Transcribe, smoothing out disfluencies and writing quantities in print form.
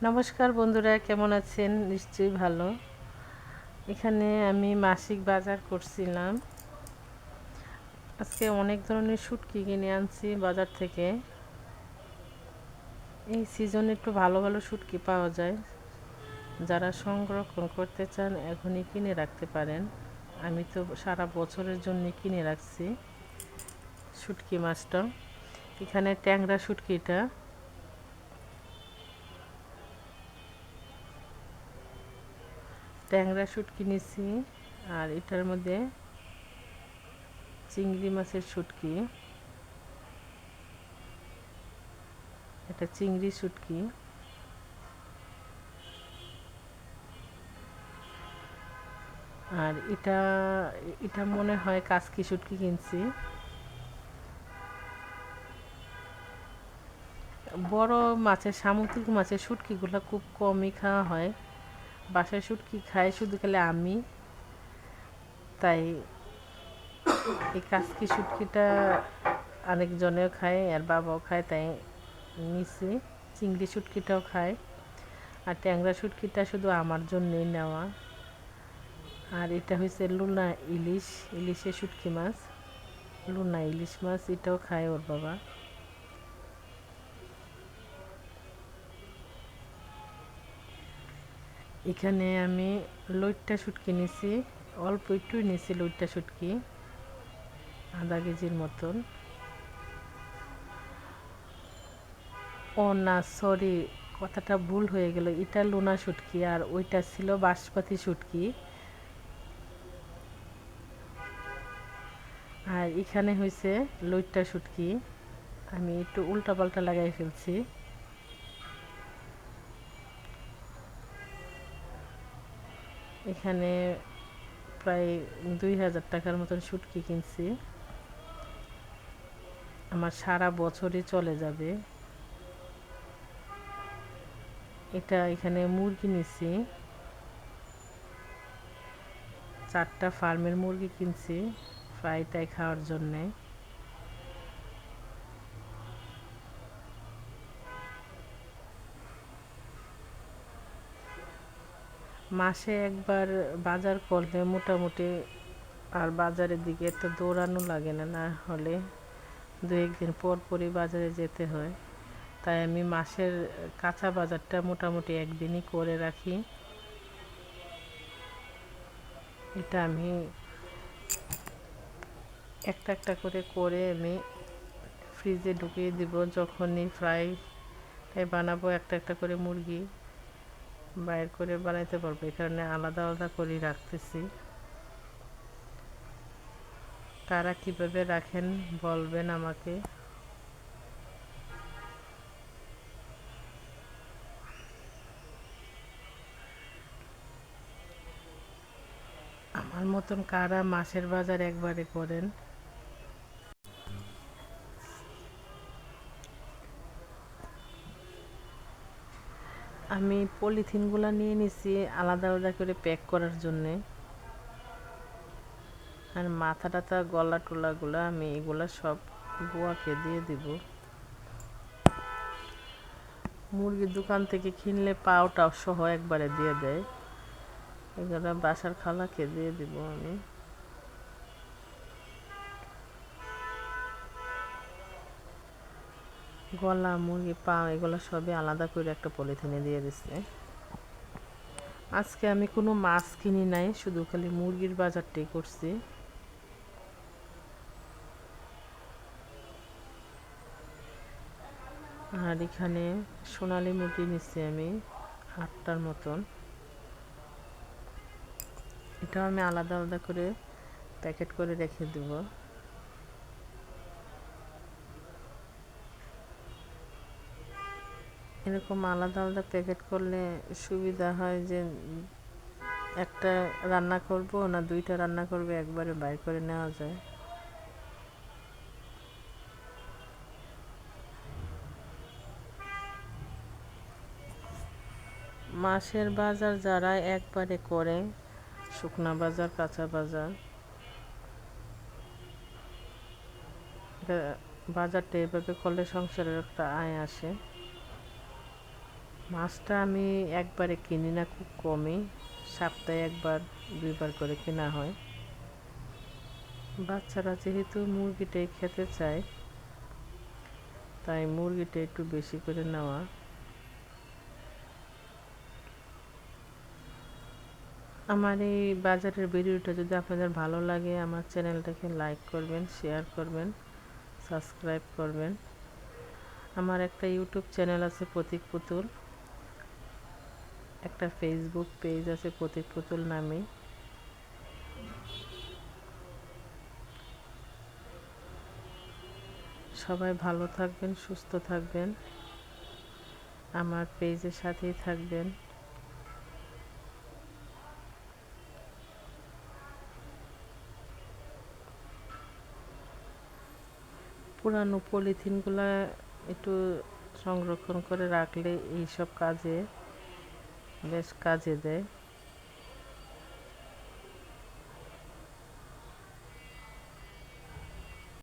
নমস্কার বন্ধুরা, কেমন আছেন? নিশ্চয়ই ভালো। এখানে আমি মাসিক বাজার করছিলাম। আজকে অনেক ধরনের শুটকি কিনে আনছি বাজার থেকে। এই সিজনে একটু ভালো ভালো শুটকি পাওয়া যায়। যারা সংরক্ষণ করতে চান এখনই কিনে রাখতে পারেন। আমি তো সারা বছরের জন্য কিনে রাখছি শুটকি মাছটা। এখানে ট্যাংরা শুটকিটা, শুটকি নিছি। আর এটার মধ্যে চিংড়ি মাছের শুটকি, এটা চিংড়ি শুটকি। আর এটা এটা মনে হয় কাচকি শুটকি কিনছি। বড় মাছের, সামুদ্রিক মাছের শুটকিগুলো খুব কমই খাওয়া হয়। বাসায় শুটকি খায় শুধু খালি আমি। তাই এই কাচকি শুটকিটা আরেকজনেও খায়, আর বাবাও খায়, তাই নিছি। চিংড়ি শুটকিটাও খায়। আর ট্যাংরা শুটকিটা শুধু আমার জন্যই নেওয়া। আর এটা হয়েছে লুনা ইলিশ, ইলিশের শুটকি মাছ, লুনা ইলিশ মাছ, এটাও খায় ওর বাবা। এখানে আমি লইট্টা শুটকি নিছি, অল্প একটুই নিছি লইট্টা শুটকি, আধা কেজির মতন। ও না, সরি, কথাটা ভুল হয়ে গেল, এটা লুনা শুটকি আর ওইটা ছিল বাঁশপাতি শুটকি। আর এখানে হয়েছে লইট্টা শুটকি। আমি একটু উল্টাপাল্টা লাগাই ফেলছি। এখানে প্রায় 2000 টাকার মতন শুটকি কিনছি। আমার সারা বছরই চলে যাবে। এটা এখানে মুরগি নিছি, 4টা ফার্মের মুরগি কিনছি ফ্রাইটাই খাওয়ার জন্যে। মাসে একবার বাজার করলে মোটামুটি আর বাজারের দিকে তো দৌড়ানো লাগে না, না হলে 2-1 দিন পর পরই বাজারে যেতে হয়। তাই আমি মাসের কাঁচা বাজারটা মোটামুটি একদিনই করে রাখি। এটা আমি একটা একটা করে করে আমি ফ্রিজে ঢুকিয়ে দিব। যখনই ফ্রাইটাই বানাবো একটা একটা করে মুরগি বাইর করে বানাইতে পারবো, এই কারণে আলাদা আলাদা করে রাখতেছি। কারা কীভাবে রাখেন বলবেন আমাকে। আমার মতন কারা মাসের বাজার একবারে করেন। আমি পলিথিনগুলো নিয়ে নিছি আলাদা আলাদা করে প্যাক করার জন্যে। আর মাথা টাথা গলা টোলাগুলো আমি এগুলো সব বুয়াকে দিয়ে দিব। মুরগির দোকান থেকে কিনলে পাওটাও সহ একবারে দিয়ে দেয়, এগুলো বাসার খালাকে দিয়ে দিব আমি। গলা, মুরগি পা, এগুলো সবই আলাদা করে একটা পলিথিনে দিয়ে দিচ্ছে। আজকে আমি কোনো মাছ কিনি নাই, শুধু খালি মুরগির বাজারটাই করছি। আর এখানে সোনালি মুরগি নিচ্ছি আমি 8টার মতন। এটাও আমি আলাদা আলাদা করে প্যাকেট করে রেখে দেব। এরকম আলাদা আলাদা প্যাকেট করলে সুবিধা হয় যে একটা রান্না করব না 2টা রান্না করবে একবারে বাইর করে নেওয়া যায়। মাসের বাজার যারা একবারে করে, শুকনা বাজার, কাঁচা বাজার, বাজারটা এভাবে করলে সংসারের একটা আয় আসে। মাছটা আমি একবারে কিনি না, খুব কমই, সপ্তাহে একবার দুইবার করে কেনা হয়। বাচ্চারা যেহেতু মুরগিটাই খেতে চায়, তাই মুরগিটা একটু বেশি করে নেওয়া। আমার এই বাজারের ভিডিওটা যদি আপনাদের ভালো লাগে, আমার চ্যানেলটাকে লাইক করবেন, শেয়ার করবেন, সাবস্ক্রাইব করবেন। আমার একটা ইউটিউব চ্যানেল আছে প্রতীক পুতুল, একটা ফেসবুক পেজ আছে প্রতীক পুতুল নামে। সবাই ভালো থাকবেন, সুস্থ থাকবেন, আমার পেজের সাথেই থাকবেন। পুরানো পলিথিনগুলা একটু সংরক্ষণ করে রাখলে এইসব কাজে বেশ কাজে দেয়।